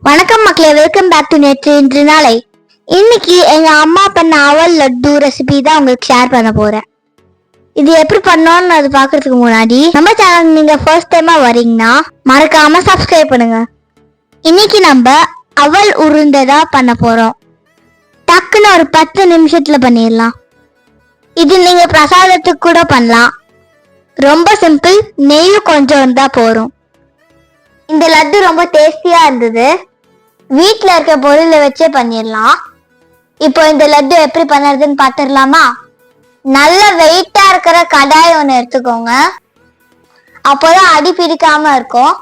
வணக்கம் மக்களே, welcome back to நேற்று இன்று நாளை. இன்னைக்கு எங்க அம்மா பண்ண அவல் லட்டு ரெசிபி தான் உங்களுக்கு ஷேர் பண்ண போறேன். இது எப்படி பண்ணோம்னு அது பாக்குறதுக்கு முன்னாடி நம்ம சேனல் நீங்க ஃபர்ஸ்ட் டைமா வரீங்கன்னா மறக்காம சப்ஸ்கிரைப் பண்ணுங்க. இன்னைக்கு நம்ம அவல் உருண்டை தான் பண்ண போறோம். டக்குன்னு ஒரு 10 நிமிஷத்துல பண்ணிடலாம். இது நீங்க பிரசாதத்துக்கு கூட பண்ணலாம். ரொம்ப சிம்பிள், நெய்யும் கொஞ்சம் இருந்தா போறோம். இந்த லட்டு ரொம்ப டேஸ்டியா இருந்தது. வீட்டில் இருக்க பொருளை வச்சே பண்ணிடலாம். இப்போ இந்த லட்டு எப்படி பண்ணுறதுன்னு பார்த்துடலாமா? நல்ல வெயிட்டா இருக்கிற கடாய் ஒன்று எடுத்துக்கோங்க. அப்போதான் அடி பிடிக்காம இருக்கும்.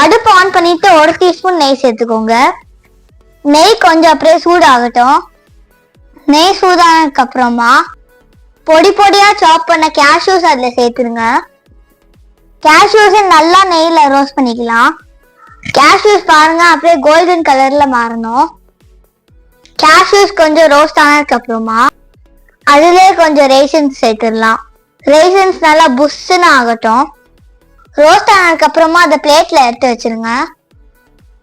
அடுப்பு ஆன் பண்ணிட்டு 1 டீஸ்பூன் நெய் சேர்த்துக்கோங்க. நெய் கொஞ்சம் அப்படியே சூடாகட்டும். நெய் சூடானதுக்கு அப்புறமா பொடி பொடியா சாப் பண்ண கேஷ்யூஸ் அதுல சேர்த்துருங்க. கேஷ்யூஸை நல்லா நெய்ல ரோஸ்ட் பண்ணிக்கலாம். கேஷ்யூஸ் பாருங்க அப்படியே கோல்டன் கலர்ல மாறணும். கேஷ்யூஸ் கொஞ்சம் ரோஸ்ட் ஆனதுக்கு அப்புறமா அதுலயே கொஞ்சம் ரேஷன்ஸ் சேர்த்துடலாம். ரேஷன்ஸ் நல்லா புஷ்ஷுன்னு ஆகட்டும். ரோஸ்ட் ஆனதுக்கு அப்புறமா அதை பிளேட்ல எடுத்து வச்சிருங்க.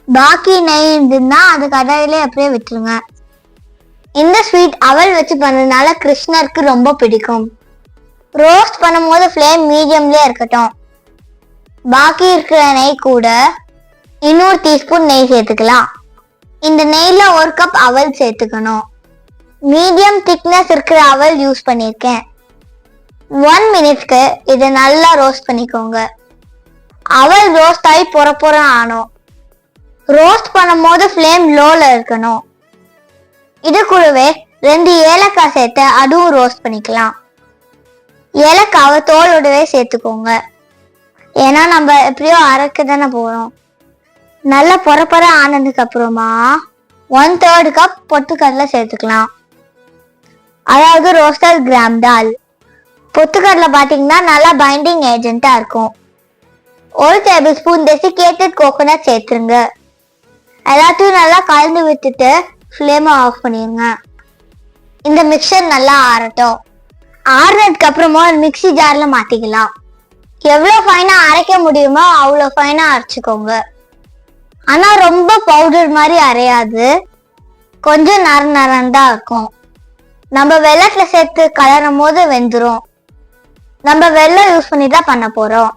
பாக்கி நெய் இருந்துன்னா அது கடாயிலே அப்படியே விட்டுருங்க. இந்த ஸ்வீட் அவல் வச்சு பண்ணதுனால கிருஷ்ணருக்கு ரொம்ப பிடிக்கும். ரோஸ்ட் பண்ணும் போது ஃப்ளேம் மீடியம்லயே இருக்கட்டும். பாக்கி இருக்கிற நெய் கூட இன்னொரு டீஸ்பூன் நெய் சேர்த்துக்கலாம். இந்த நெய்ல 1 கப் அவல் சேர்த்துக்கணும். மீடியம் திக்னஸ் இருக்கிற அவல் யூஸ் பண்ணியிருக்கேன். 1 மினிட்க்கு இதை நல்லா ரோஸ்ட் பண்ணிக்கோங்க. அவல் ரோஸ்ட் ஆகி பொற ஆனும். ரோஸ்ட் பண்ணும் போது ஃப்ளேம் லோல இருக்கணும். இது கூடவே 2 ஏலக்காய் சேர்த்து அதுவும் ரோஸ்ட் பண்ணிக்கலாம். ஏலக்காவை தோலோடவே சேர்த்துக்கோங்க. ஏன்னா நம்ம எப்படியோ அரைக்க தானே போறோம். நல்லா பொற ஆனதுக்கு அப்புறமா 1/3 கப் பொட்டுக்கடலை சேர்த்துக்கலாம். அதாவது ரோஸ்டட் கிராம் டால். பொட்டுக்கடலை பார்த்தீங்கன்னா நல்லா பைண்டிங் ஏஜென்ட்டா இருக்கும். 1 டேபிள் ஸ்பூன் டெசிகேட்டட் கோகோனட் சேர்த்துருங்க. எல்லாத்தையும் நல்லா கலந்து விட்டுட்டு ஃப்ளேமை ஆஃப் பண்ணிடுங்க. இந்த மிக்சர் நல்லா ஆறட்டும். ஆறுனதுக்கு அப்புறமா மிக்சி ஜார்ல மாத்திக்கலாம். எவ்வளோ ஃபைனா அரைக்க முடியுமோ அவ்வளோ ஃபைனா அரைச்சிக்கோங்க. ஆனா ரொம்ப பவுடர் மாதிரி அரையாது. கொஞ்சம் நரந்தா இருக்கும். நம்ம வெள்ளத்துல சேர்த்து கலரும் போது வெந்துடும். நம்ம வெள்ளம் யூஸ் பண்ணி தான் பண்ண போறோம்.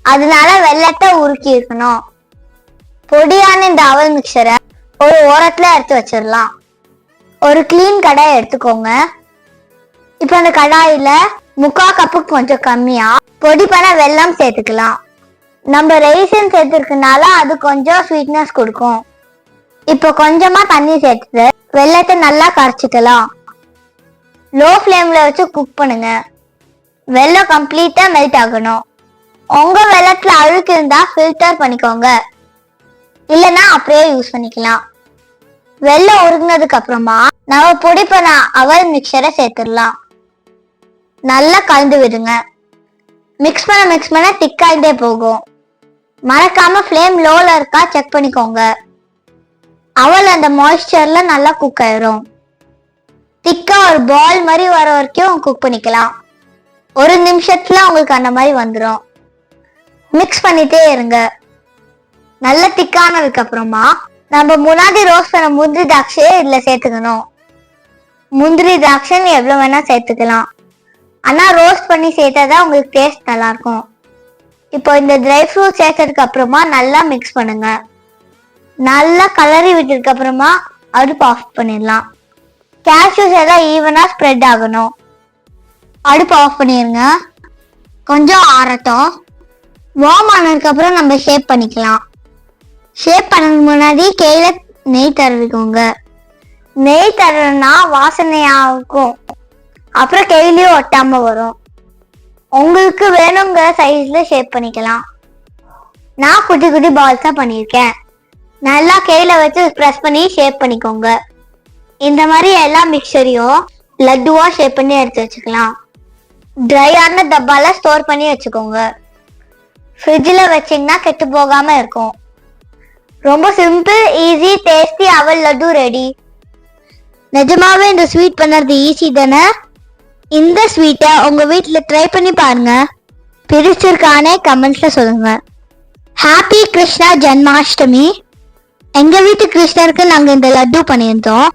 அதனால வெள்ளத்தை உருக்கி இருக்கணும். பொடியான இந்த அவல் மிக்சரை ஒரு ஓரத்துல எடுத்து வச்சிடலாம். ஒரு கிளீன் கடாய் எடுத்துக்கோங்க. இப்ப அந்த கடாயில 3/4 கப்புக்கு கொஞ்சம் கம்மியா பொடி பண்ண வெல்லம் சேர்த்துக்கலாம். நம்ம ரேஷன் சேர்த்துருக்கனால அது கொஞ்சம் ஸ்வீட்னஸ் கொடுக்கும். இப்போ கொஞ்சமா தண்ணி சேர்த்துட்டு வெல்லத்தை நல்லா கரைச்சிக்கலாம். லோ ஃப்ளேம்ல வச்சு குக் பண்ணுங்க. வெல்லம் கம்ப்ளீட்டா மெல்ட் ஆகணும். உங்க வெல்லத்துல அழுக்கு இருந்தா ஃபில்டர் பண்ணிக்கோங்க. இல்லைன்னா அப்படியே யூஸ் பண்ணிக்கலாம். வெல்லம் உருகுனதுக்கு அப்புறமா நம்ம பொடி பண்ண அவல் மிக்சரை சேர்த்துடலாம். நல்லா கலந்து விடுங்க. மிக்ஸ் பண்ண திக்காயிட்டே போகும். மறக்காம ஃப்ளேம் லோல இருக்கா செக் பண்ணிக்கோங்க. அவல் அந்த மாய்ஸ்சர்ல நல்லா குக் ஆயிரும். திக்கா ஒரு பால் மாதிரி வர வரைக்கும் குக் பண்ணிக்கலாம். 1 நிமிஷத்துல உங்களுக்கு அந்த மாதிரி வந்துடும். மிக்ஸ் பண்ணிட்டே இருங்க. நல்ல திக்கானதுக்கு அப்புறமா நம்ம முன்னாடி ரோஸ்ட் பண்ண முந்திரி திராட்சையை இதுல சேர்த்துக்கணும். முந்திரி திராட்சை எவ்வளவு வேணா சேர்த்துக்கலாம். ஆனா ரோஸ்ட் பண்ணி சேர்த்தாதான் உங்களுக்கு டேஸ்ட் நல்லா இருக்கும். இப்போ இந்த ட்ரை ஃப்ரூட் சேர்த்ததுக்கு அப்புறமா நல்லா மிக்ஸ் பண்ணுங்க. நல்லா கலரி விட்டதுக்கு அப்புறமா அடுப்பு ஆஃப் பண்ணிடலாம். கேஷ்யூஸ் எல்லாம் ஈவனா ஸ்ப்ரெட் ஆகணும். அடுப்பு ஆஃப் பண்ணிருங்க. கொஞ்சம் ஆறட்டும். வார்ம் ஆனதுக்கு அப்புறம் நம்ம ஷேப் பண்ணிக்கலாம். ஷேப் பண்ணதுக்கு முன்னாடி கையில நெய் தடவிக்கோங்க. நெய் தடவினா வாசனையாகும். அப்புறம் கையிலயும் ஒட்டாம வரும். உங்களுக்கு வேணுங்கிற சைஸ்ல ஷேப் பண்ணிக்கலாம். நான் குட்டி குட்டி பால்ஸா பண்ணியிருக்கேன். நல்லா கையில வச்சு ப்ரெஸ் பண்ணி ஷேப் பண்ணிக்கோங்க. இந்த மாதிரி எல்லா மிக்சரையும் லட்டுவா ஷேப் பண்ணி எடுத்து வச்சுக்கலாம். ட்ரையான டப்பால ஸ்டோர் பண்ணி வச்சுக்கோங்க. ஃப்ரிட்ஜில் வச்சிங்கன்னா கெட்டு போகாம இருக்கும். ரொம்ப சிம்பிள், ஈஸி, டேஸ்டி அவல் லட்டு ரெடி. நிஜமாவே இந்த ஸ்வீட் பண்ணுறது ஈஸி தானே? இந்த ஸ்வீட்டை உங்க வீட்டுல ட்ரை பண்ணி பாருங்க. பிடிச்சிருக்கானே கமெண்ட்ஸ்ல சொல்லுங்க. ஹாப்பி கிருஷ்ணா ஜன்மாஷ்டமி. எங்க வீட்டு கிருஷ்ணருக்கு நாங்க இந்த லட்டு பண்ணியிருந்தோம்.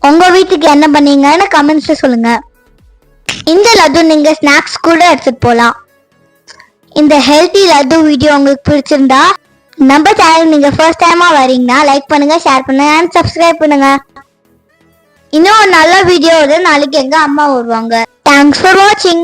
உங்க வீட்டுக்கு என்ன பண்ணீங்கன்னு கமெண்ட்ஸ்ல சொல்லுங்க. இந்த லட்டு நீங்க ஸ்நாக்ஸ் கூட எடுத்துட்டு போலாம். இந்த ஹெல்த்தி லட்டு வீடியோ உங்களுக்கு பிடிச்சிருந்தா நம்ம சேனல் நீங்க ஃபர்ஸ்ட் டைமா வரீங்கன்னா லைக் பண்ணுங்க, ஷேர் பண்ணுங்க அண்ட் சப்ஸ்கிரைப் பண்ணுங்க. இன்னும் ஒரு நல்ல வீடியோவோட நாளைக்கு எங்க அம்மா வருவாங்க. தேங்க்ஸ் ஃபார் வாட்சிங்.